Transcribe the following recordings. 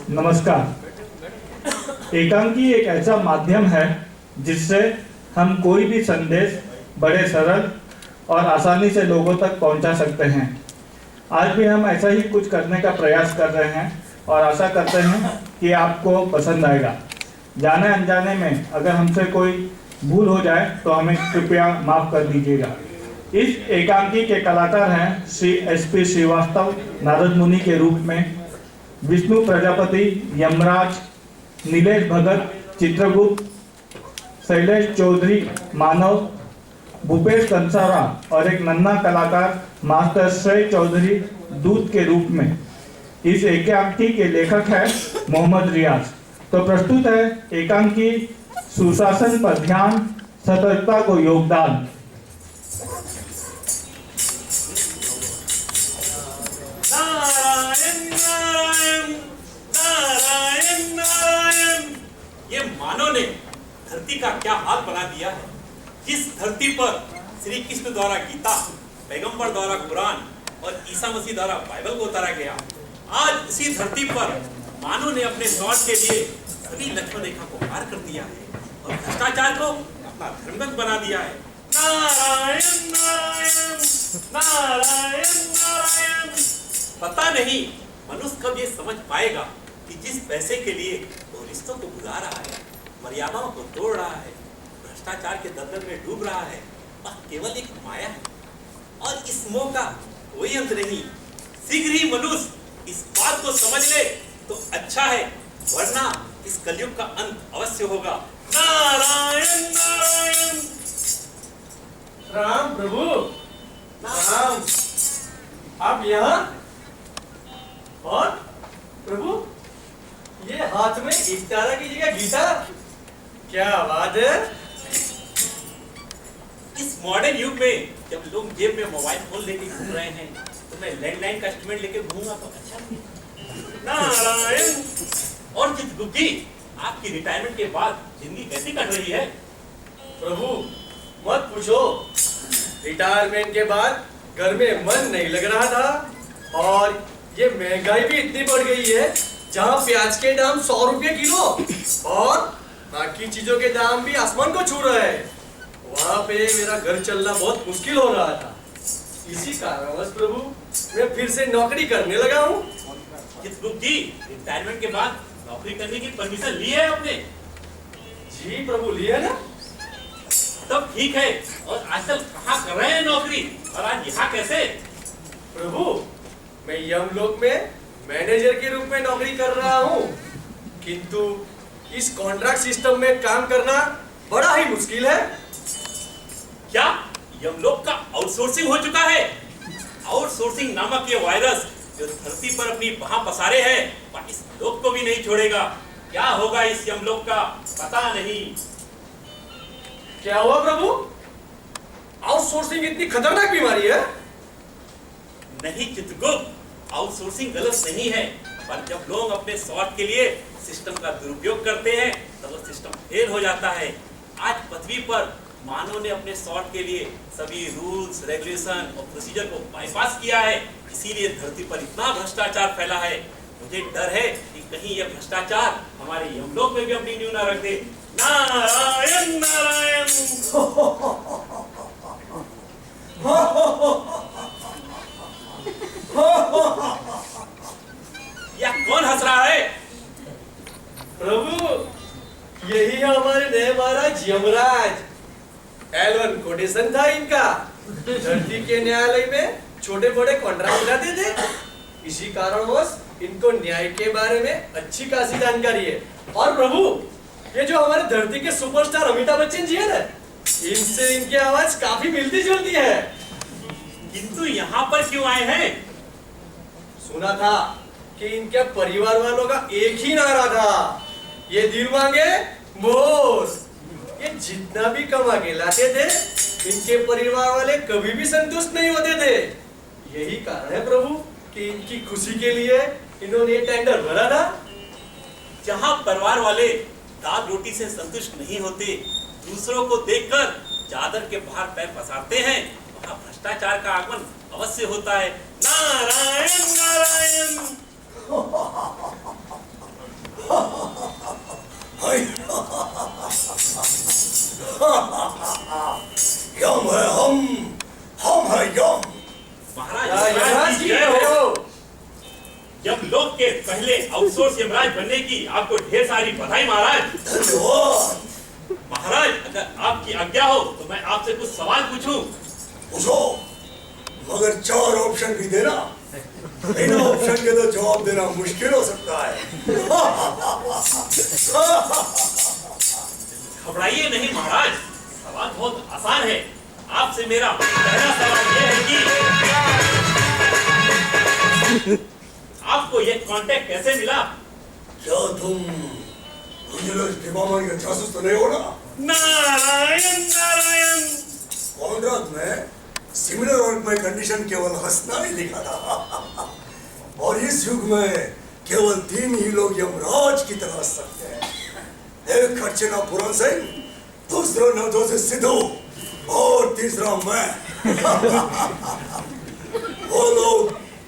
नमस्कार। एकांकी एक ऐसा माध्यम है जिससे हम कोई भी संदेश बड़े सरल और आसानी से लोगों तक पहुंचा सकते हैं। आज भी हम ऐसा ही कुछ करने का प्रयास कर रहे हैं और आशा करते हैं कि आपको पसंद आएगा। जाने अनजाने में अगर हमसे कोई भूल हो जाए तो हमें कृपया माफ कर दीजिएगा। इस एकांकी के कलाकार हैं श्री SP श्रीवास्तव नारद मुनि के रूप में, विष्णु प्रजापति, यमराज, नीलेश भगत, चित्रगुप्त, शैलेश चौधरी मानव, भूपेश कंसारा और एक नन्हा कलाकार मास्टर श्रेय चौधरी दूत के रूप में। इस एकांकी के लेखक है मोहम्मद रियाज। तो प्रस्तुत है एकांकी सुशासन पर ध्यान, सतर्कता को योगदान। नारायण नारायण नारायण नारायण। ये मानव ने धरती का क्या हाल बना दिया है। जिस धरती पर श्री कृष्ण द्वारा गीता, पैगंबर द्वारा कुरान और ईसा मसीह द्वारा बाइबल को उतारा गया, आज उसी धरती पर मानव ने अपने स्वार्थ के लिए सभी लक्ष्मण रेखा को पार कर दिया है और भ्रष्टाचार को अपना धर्मग्रंथ बना दिया है। नारायण नारायण नारायण नारायण। पता नहीं मनुष्य कब ये समझ पाएगा कि जिस पैसे के लिए वो रिश्तों को भुला रहा है, मर्यादाओं को तोड़ रहा है, भ्रष्टाचार के दलदल में डूब रहा है, वह केवल एक माया है और इस मोह का कोई अंत नहीं। शीघ्र ही मनुष्य इस बात को समझ ले तो अच्छा है, वरना इस कलयुग का अंत अवश्य होगा। नारायण नारायण। राम प्रभु, राम। आप यहाँ? और प्रभु, ये हाथ में इफ्तारा की जगह गीता, क्या बात है। इस मॉडर्न युग में जब लोग जेब में मोबाइल फोन लेके घूम रहे हैं तो मैं लैंडलाइन का इंस्ट्रूमेंट लेके घूमूंगा तो अच्छा नहीं। नारायण। और चित्रगुप्त जी, आपकी रिटायरमेंट के बाद जिंदगी कैसी कट रही है? प्रभु मत पूछो, रिटायरमेंट के बाद घर में मन नहीं लग रहा था और ये महंगाई भी इतनी बढ़ गई है, जहाँ प्याज के दाम 100 रुपये किलो और बाकी चीजों के दाम भी आसमान को छू रहे हैं। वहाँ पे मेरा घर चलना बहुत मुश्किल हो रहा था। इसी कारणवश प्रभु मैं फिर से नौकरी करने लगा हूँ। चित्रगुप्त जी, रिटायरमेंट के बाद नौकरी करने की परमिशन ली है आपने? जी प्रभु, लिए ना। तब ठीक है। और आजकल कहाँ कर रहे हैं नौकरी और आज यहाँ कैसे? प्रभु, मैं यमलोक में मैनेजर के रूप में नौकरी कर रहा हूँ, किंतु इस कॉन्ट्रैक्ट सिस्टम में काम करना बड़ा ही मुश्किल है। क्या यमलोक का आउटसोर्सिंग हो चुका है? आउटसोर्सिंग नामक ये वायरस जो धरती पर अपनी बाह पसारे है, वह इस लोक को भी नहीं छोड़ेगा। क्या होगा इस यमलोक का पता नहीं। क्या हुआ प्रभु? आउटसोर्सिंग इतनी खतरनाक बीमारी है? नहीं चित्रगुप्त, आउटसोर्सिंग गलत नहीं है, पर जब लोग अपने स्वार्थ के लिए सिस्टम का दुरुपयोग करते हैं तब वो सिस्टम फेल हो जाता है। आज पृथ्वी पर मानव ने अपने स्वार्थ के लिए सभी रूल्स, रेगुलेशन और प्रोसीजर को बाईपास किया है, इसीलिए धरती पर इतना भ्रष्टाचार फैला है। मुझे डर है कि कहीं यह भ्रष्टाचार हमारे यमलोक में भी अपनी न्यू ना रख दे। नारायण नारायण। यह कौन हंस रहा है? प्रभु, यही है हमारे नए महाराज यमराज। L1 कोटेशन था इनका। धरती के न्यायालय में छोटे बड़े कॉन्ट्रैक्ट बनाते थे। इसी कारणवश इनको न्याय के बारे में अच्छी खासी जानकारी है। और प्रभु, ये जो हमारे धरती के सुपरस्टार अमिताभ बच्चन जी है ना, इनसे इनकी आवाज काफी मिलती जुलती है। किंतु यहाँ पर क्यों आए हैं? सुना था कि इनके परिवार वालों का एक ही नारा था, ये दिल मांगे मोर। ये जितना भी कमा के लाते थे, इनके परिवार वाले कभी भी संतुष्ट नहीं होते थे। यही कारण है प्रभु कि इनकी खुशी के लिए इन्होंने ये टेंडर भरा था। जहाँ परिवार वाले दाल रोटी से संतुष्ट नहीं होते, दूसरों को देखकर चादर के बाहर पैर पसारते हैं, वहाँ भ्रष्टाचार का आगमन अवश्य होता है। नारायण नारायण। यमलोक के पहले आउटसोर्स यमराज बनने की आपको ढेर सारी बधाई महाराज। धन्यवाद। महाराज अगर आपकी आज्ञा हो तो मैं आपसे कुछ सवाल पूछूं। पूछो, मगर 4 ऑप्शन भी देना। बिना ऑप्शन के तो जवाब देना मुश्किल हो सकता है। घबराइए नहीं महाराज, सवाल बहुत आसान है। आपसे मेरा पहला सवाल यह है कि आपको यह कांटेक्ट कैसे मिला? क्या तुम डिपार्टमेंट के जासूस तो नहीं हो ना? नारायण नारायण। कॉन्ट्रैक्ट में सिमिलर वर्क में कंडीशन केवल हंसना ही लिखा था। और इस युग में केवल 3 ही लोग यमराज की तरह हंस सकते हैं। एक खर्चेना पुरान सिंह, दूसरा नवजोत सिद्धू और तीसरा मैं। वो लोग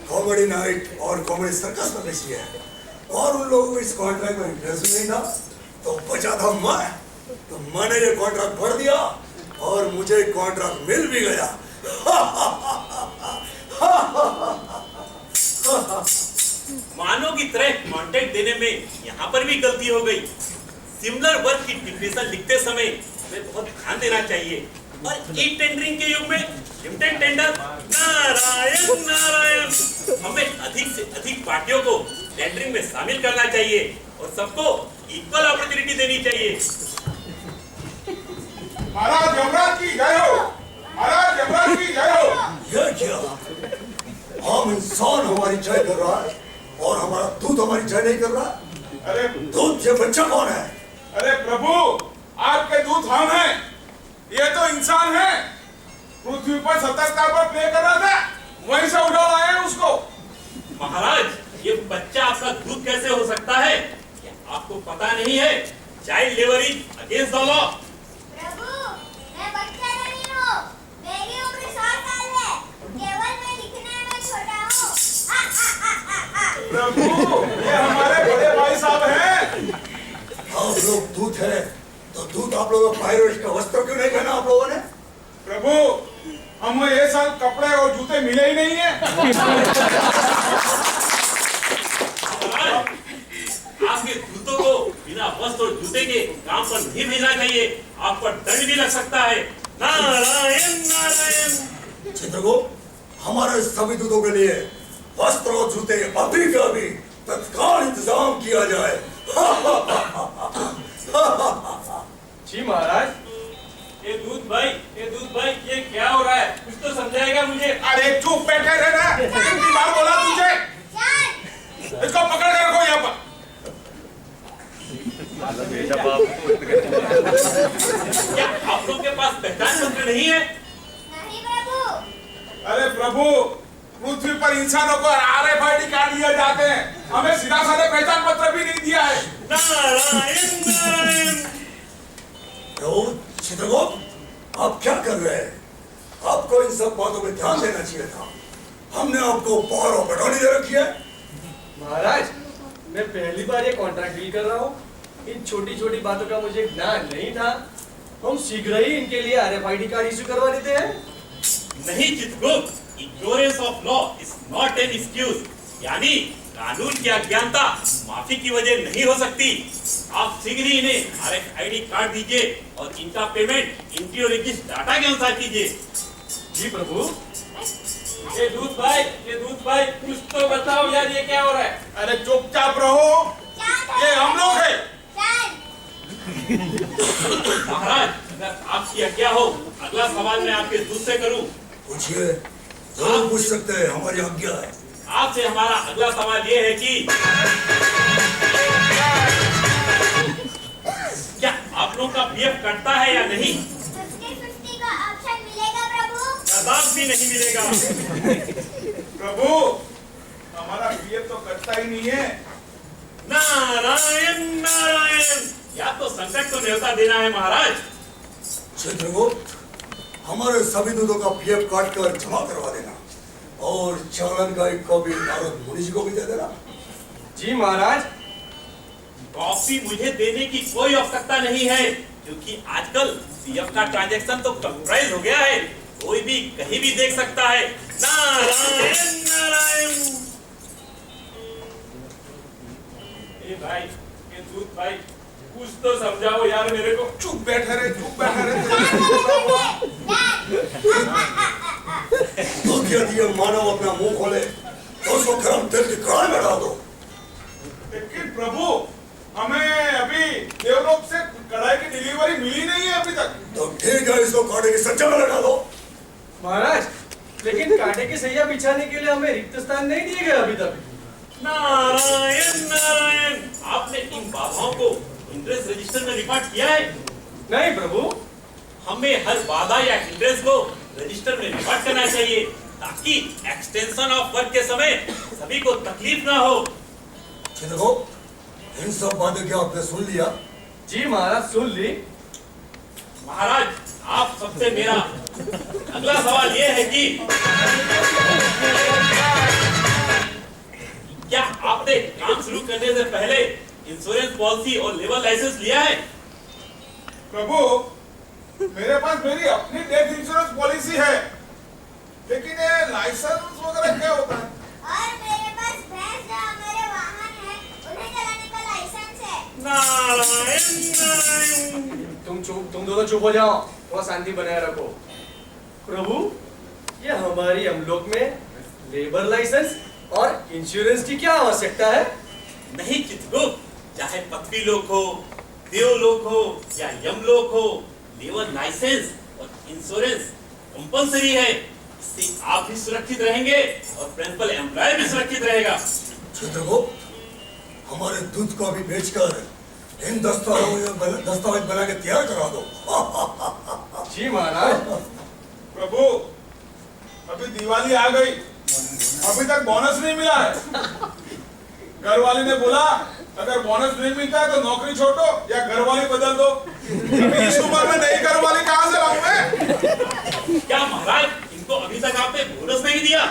कॉमेडी नाइट और कॉमेडी सर्कस में बेची है और उन लोगों को इस कॉन्ट्रैक्ट में इंटरेस्ट नहीं था, तो बचा था मैं। तो मैंने ये कॉन्ट्रैक्ट भर दिया और मुझे कॉन्ट्रैक्ट मिल भी गया। मानो की तरह कॉन्टेक्ट देने में यहाँ पर भी गलती हो गई। सिमिलर वर्क की डिफिनेशन लिखते समय हमें बहुत ध्यान देना चाहिए। और ई टेंडरिंग के युग में लिमिटेड टेंडर, नारायण नारायण, हमें अधिक से अधिक पार्टियों को टेंडरिंग में शामिल करना चाहिए और सबको इक्वल अपॉर्चुनिटी देनी चाहिए। महाराज यमराज की जय हो। महाराज यमराज की जय हो। ये क्या? हम इंसान हमारी जय कर रहा है और हमारा दूध हमारी जय नहीं कर रहा। अरे दूध, ये बच्चा कौन है? अरे प्रभु, आपके दूत हम हैं, ये तो इंसान है। पृथ्वी पर सतर्कता पर प्ले कर रहा था, वहीं से उठा लाए हैं उसको। महाराज, ये बच्चा आपका दूध कैसे हो सकता है? क्या आपको पता नहीं है? Child labour is against the law. प्रभु, मैं बच्चा नहीं हूँ, मेरी उम्र 7 साल है, केवल मैं दिखने में छोटा हूँ। प्रभु, ये हमारे बड़े भाई साहब हैं। आप लोग दूध है तो दूध आप लोगों को पायरेट का वस्त्र क्यों नहीं पहना आप लोगों ने? प्रभु, हमें ये साल कपड़े और जूते मिले ही नहीं है। आपके दूतों को बिना वस्त्र और जूते के काम पर नहीं भेजना चाहिए। आप पर दंड भी लग सकता है। नारायण नारायण। चित्रगुप्त, हमारे सभी दूतों के लिए वस्त्र और जूते अभी के अभी तत्काल इंतजाम किया जाए। जी महाराज। ये दूध भाई, ये क्या हो रहा है? कुछ तो समझाएगा मुझे। अरे चुप बैठे रहना, कितनी बार बोला तुझे? इसको पकड़ कर रखो यहाँ पर। क्या आप लोग के पास पहचान पत्र नहीं है? नहीं प्रभु। अरे प्रभु, पृथ्वी पर इंसानों को RFID कार्ड दिए जाते हैं, हमें सीधा साधा पहचान पत्र भी नहीं दिया है। नारायण नारायण। चित्रगुप्त, आप क्या कर रहे हैं? आपको इन सब बातों में ध्यान देना चाहिए था। हमने आपको पावर ऑफ अटॉर्नी दे रखी है। महाराज, मैं पहली बार ये कॉन्ट्रैक्ट डील कर रहा हूँ। इन छोटी छोटी बातों का मुझे ज्ञान नहीं था। हम शीघ्र ही इनके लिए RFID कार्ड इश्यू करवा देते हैं। नहीं Chitragupta, ignorance of law is not an excuse। यानी कानून की अज्ञानता माफी की वजह नहीं हो सकती। आप शीघ्र ही इन्हें RFID कार्ड दीजिए और इनका पेमेंट इंट्रियो रजिस्टर डाटा के अनुसार कीजिए। जी प्रभु। ये दूध भाई, कुछ तो बताओ यार, ये क्या हो रहा है? अरे चुपचाप रहो, ये हम लोग हैं। महाराज, अगर आपकी आज्ञा हो, अगला सवाल मैं आपके दूध से करूं। पूछिए, जरूर पूछ सकते हैं, हमारी आज्ञा है। आपसे हमारा अगला सवाल ये है कि क्या आप लोगों का PF कटता है या नहीं? 50-50 का ऑप्शन मिलेगा प्रभु। कदाप भी नहीं मिलेगा। प्रभु, हमारा PF तो कटता ही नहीं है। नारायण नारायण। या तो संकट को न्योता देना है महाराज। चित्रगुप्त, हमारे सभी दूधों का PF काट कर जमा करवा देना और चालन का एक कॉपी नारद मुनि जी को भी दे देना। जी महाराज। कॉपी मुझे देने की कोई आवश्यकता नहीं है, क्योंकि आजकल CF का ट्रांजैक्शन तो कंप्यूटराइज हो गया है, कोई भी कहीं भी देख सकता है। नारायण नारायण। भाई ये दूध भाई कुछ तो समझाओ यार मेरे को। चुप बैठे रे, चुप बैठे रे। तो यदि मानव अपना मुंह खोले तो उसको गर्म तेल की कढ़ाई में डाल दो। लेकिन प्रभु हमें अभी देवलोक से कढ़ाई की डिलीवरी मिली नहीं है अभी तक। तो ठीक है, इसको कांटे की सज्जा में लगा दो। महाराज, लेकिन कांटे की सैया बिछाने के लिए हमें रिक्त स्थान नहीं दिए गए अभी तक। नारायण नारायण, आपने इन बाधाओं को हिंड्रेंस रजिस्टर में रिकॉर्ड किया है? नहीं प्रभु। हमें हर बाधा या हिंड्रेंस को रजिस्टर में रिकॉर्ड करना चाहिए ताकि एक्सटेंशन ऑफ वर्क के समय सभी को तकलीफ ना हो। चित्रगुप्त, इन सब बातों की आपने सुन लिया? जी महाराज, सुन ली। महाराज, आप सबसे मेरा अगला सवाल ये है कि क्या आपने काम शुरू करने से पहले इंश्योरेंस पॉलिसी और लेबर लाइसेंस लिया है? प्रभु मेरे पास मेरी अपनी डेथ इंश्योरेंस पॉलिसी है, लेकिन ये लाइसेंस वगैरह क्या होता है? और मेरे पास भैंस और मेरे वाहन है, उन्हें चलाने का लाइसेंस है। नारायण नारायण। तुम दोनों चुप हो जाओ, थोड़ा शांति बनाए रखो। प्रभु, ये हमारी यमलोक में लेबर लाइसेंस और इंश्योरेंस की क्या आवश्यकता है? नहीं चित्रगुप्त, चाहे पृथ्वी लोक हो, देवलोक हो या यमलोक हो, लेबर लाइसेंस और इंश्योरेंस कंपलसरी है। इससे आप भी सुरक्षित रहेंगे और प्रिंसिपल एम्प्लॉय भी सुरक्षित रहेगा। चित्रगुप्त, हमारे दूध को अभी बेचकर इन दस्तावेज बना के तैयार करा दो। जी महाराज। प्रभु अभी दिवाली आ गई, अभी तक बोनस नहीं मिला है। घर वाली ने बोला अगर बोनस नहीं मिलता है तो नौकरी छोड़ दो या घर वाली बदल दो। अभी इस उम्र में नई घर वाली कहाँ से लाऊं मैं? क्या महाराज, इनको अभी तक आपने बोनस नहीं दिया?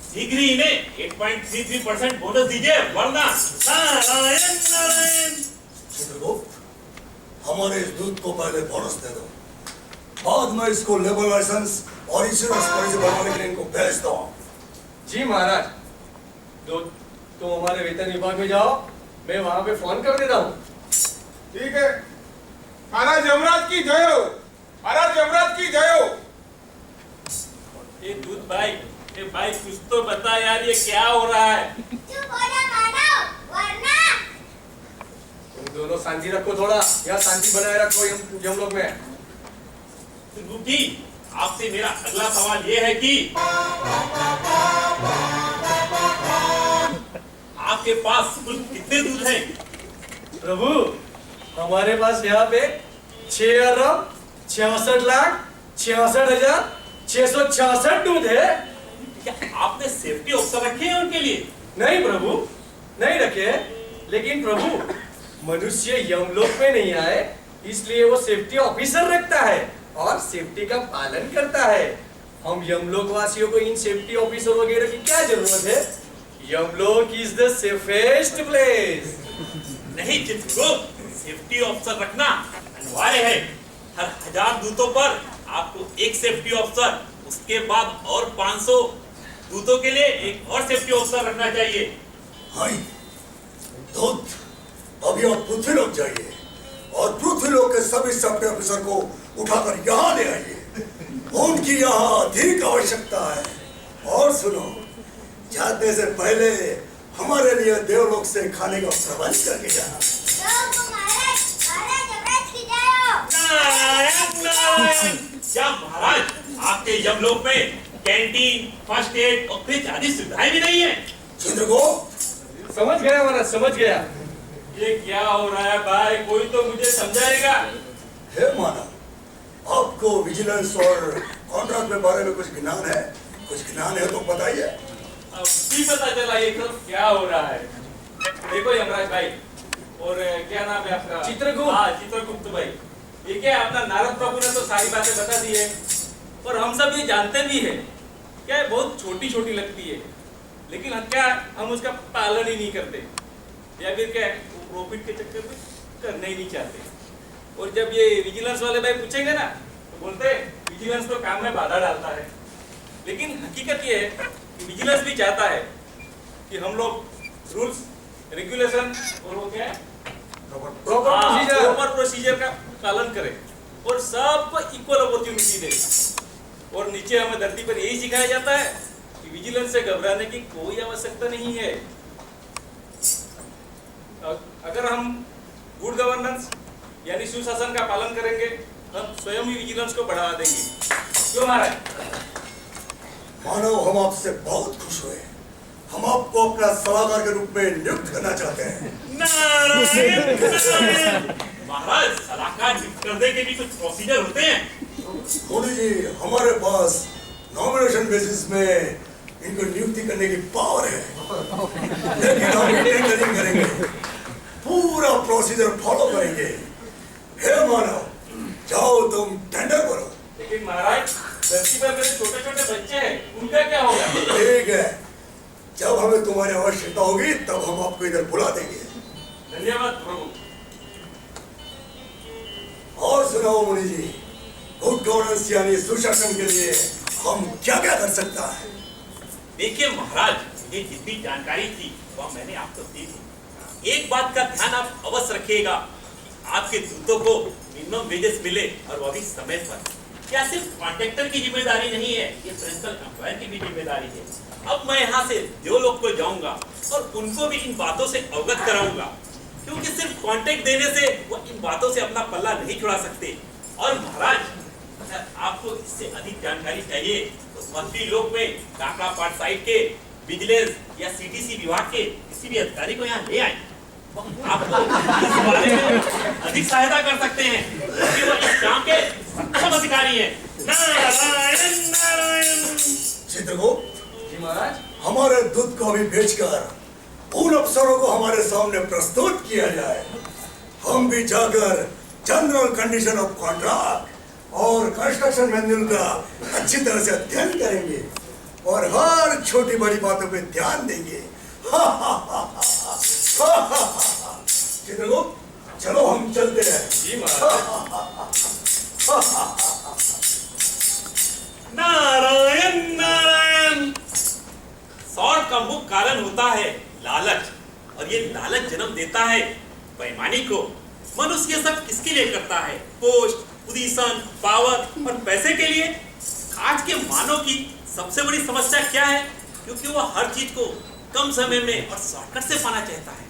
शीघ्र ही इन्हें 8.33% बोनस दीजिए, वरना नारायण नारायण। चित्रगुप्त, हमारे इस दूध को पहले बोनस दे दो, बाद में इसको लेबर लाइसेंस और इंश्योरेंस पॉलिसी बनवाने के लिए इनको भेज दो। जी महाराज, तुम हमारे वेतन विभाग में जाओ, मैं वहां पे फोन कर देता हूँ। ठीक है। महाराज यमराज की जय हो, महाराज यमराज की जय हो। ये दूध भाई, ये भाई कुछ तो बता यार, ये क्या हो रहा है? चुप हो जा मानव, वरना तुम दोनों शांति रखो थोड़ा, यहाँ शांति बनाए रखो यमलोक में। रूपी, आपसे मेरा अगला सवाल ये है कि आपके पास कुल कितने दूध हैं? प्रभु, हमारे पास यहाँ पे 6,66,66,666 दूध है। क्या आपने सेफ्टी ऑफिसर रखे हैं उनके लिए? नहीं प्रभु, नहीं रखे, लेकिन प्रभु मनुष्य यमलोक में नहीं आए, इसलिए वो सेफ्टी ऑफिसर रखता है और सेफ्टी का पालन करता है। हम यमलोक वासियों को इन सेफ्टी ऑफिसर वगैरह की क्या जरूरत है? यमलोक इज द सेफेस्ट प्लेस। नहीं चित्रगुप्त, सेफ्टी ऑफिसर रखना अनिवार्य है। हर 1000 दूतों पर आपको एक सेफ्टी ऑफिसर, उसके बाद और 500 दूतों के लिए एक और सेफ्टी ऑफिसर रखना चाहिए। हाय दूत, अभी आप पृथ्वीलोक जाइए और पृथ्वीलोक के सभी सेफ्टी ऑफिसर को उठाकर यहाँ ले आइए, उनकी यहाँ अधिक आवश्यकता है। और सुनो, जाते से पहले हमारे लिए देवलोक से खाने का प्रबंध करके जाना। महाराज, महाराज यमराज की जय हो। नारायण नारायण। क्या महाराज, आपके यमलोक में कैंटीन, फर्स्ट एड और फ्रिज आदि सुविधाएं भी नहीं है? चित्रगुप्त, समझ गया महाराज, समझ गया। ये क्या हो रहा है भाई, कोई तो मुझे समझाएगा। हे मानव, आपको विजिलेंस और कॉन्ट्रैक्ट के बारे में कुछ ज्ञान है? कुछ ज्ञान है तो बताइए। अब भी पता चला ये सब क्या हो रहा है। देखो यमराज भाई, और क्या नाम है आपका? चित्रगुप्त। हाँ चित्रगुप्त भाई, ये क्या अपना नारद प्रभु ने तो सारी बातें बता दी है और हम सब ये जानते भी है। क्या है, बहुत छोटी छोटी लगती है, लेकिन क्या हम उसका पालन ही नहीं करते, या फिर क्या प्रॉफिट के चक्कर में करना ही नहीं चाहते। और जब ये विजिलेंस वाले भाई पूछेंगे ना तो बोलते विजिलेंस तो काम में बाधा डालता है, लेकिन हकीकत ये है कि विजिलेंस भी चाहता है कि हम लोग रूल्स रेगुलेशन और वो क्या है प्रॉपर प्रोसीजर। प्रॉपर प्रोसीजर का पालन करें और सबको इक्वल अपॉर्चुनिटी दें। और नीचे हमें धरती पर यही सिखाया जाता है कि विजिलेंस से घबराने की कोई आवश्यकता नहीं है। अगर हम गुड गवर्नेंस यानी सुशासन का पालन करेंगे हम स्वयं ही विजिलेंस को बढ़ा देंगे। क्यों महाराज? मानव, हम आपसे बहुत खुश हुए। हम आपको अपना सलाहकार के रूप में नियुक्त करना चाहते हैं। नारायण नारायण। महाराज, सलाहकार नियुक्त करने के भी कुछ प्रोसीजर होते हैं। मोदी जी, हमारे पास नॉमिनेशन बेसिस में इनको नियुक्ति करने की पावर है, लेकिन हम टेंडर नहीं करेंगे, पूरा प्रोसीजर फॉलो करेंगे। हे मानव, जाओ तुम टेंडर करो। लेकिन महाराज, धरती पर मेरे छोटे छोटे बच्चे हैं, उनका क्या होगा? ठीक है, जब हमें तुम्हारी आवश्यकता होगी तब हम आपको इधर बुला देंगे। धन्यवाद प्रभु। और सुनाओ मुनि जी, गुड गवर्नेंस यानी सुशासन के लिए हम क्या क्या कर सकता है? देखिए महाराज, ये जितनी जानकारी थी वह मैंने आपको दी थी। एक बात का ध्यान आप अवश्य रखिएगा, आपके दूतों को मिनिमम वेजेस मिले और वह भी समय पर। क्या सिर्फ कॉन्ट्रैक्टर की जिम्मेदारी नहीं है, ये प्रिंसिपल एम्प्लॉयर की भी जिम्मेदारी है। अब मैं यहाँ से देवलोक को जाऊंगा और उनको भी इन बातों से अवगत कराऊंगा, क्योंकि सिर्फ कॉन्ट्रैक्ट देने से वो इन बातों से अपना पल्ला नहीं छुड़ा सकते। और महाराज, अगर आपको इससे अधिक जानकारी चाहिए तो मंत्री लोक में काकड़ा पाट साइड के विजिलेंस या सीटीसी विभाग के किसी भी अधिकारी को यहाँ ले आए, आपको इस बारे में अधिक सहायता कर सकते हैं, क्योंकि वो इस काम के सक्षम अधिकारी हैं। नारायण नारायण। चित्रगुप्त जी महाराज। हमारे दूत को अभी भेजकर उन अफसरों को हमारे सामने प्रस्तुत किया जाए। हम भी जाकर जनरल कंडीशन ऑफ कॉन्ट्रैक्ट और कंस्ट्रक्शन मैनुअल का अच्छी तरह से अध्ययन करेंगे और हर छोटी बड़ी बातों पे ध्यान देंगे। चित्रगुप्त, चलो हम चलते हैं। जी महाराज। नारायण नारायण। शॉर्ट का मुख्य कारण होता है लालच, और ये लालच जन्म देता है बेईमानी को। मनुष्य ये सब किसके लिए करता है? पोस्ट, पोजीशन, पावर और पैसे के लिए। आज के मानव की सबसे बड़ी समस्या क्या है? क्योंकि वो हर चीज को कम समय में और शॉर्टकट से पाना चाहता है,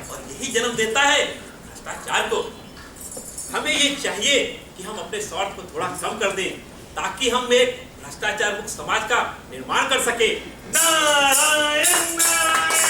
और यही जन्म देता है भ्रष्टाचार को। हमें ये चाहिए कि हम अपने स्वार्थ को थोड़ा कम कर दें, ताकि हम एक भ्रष्टाचार मुक्त समाज का निर्माण कर सके। नारायण नारायण।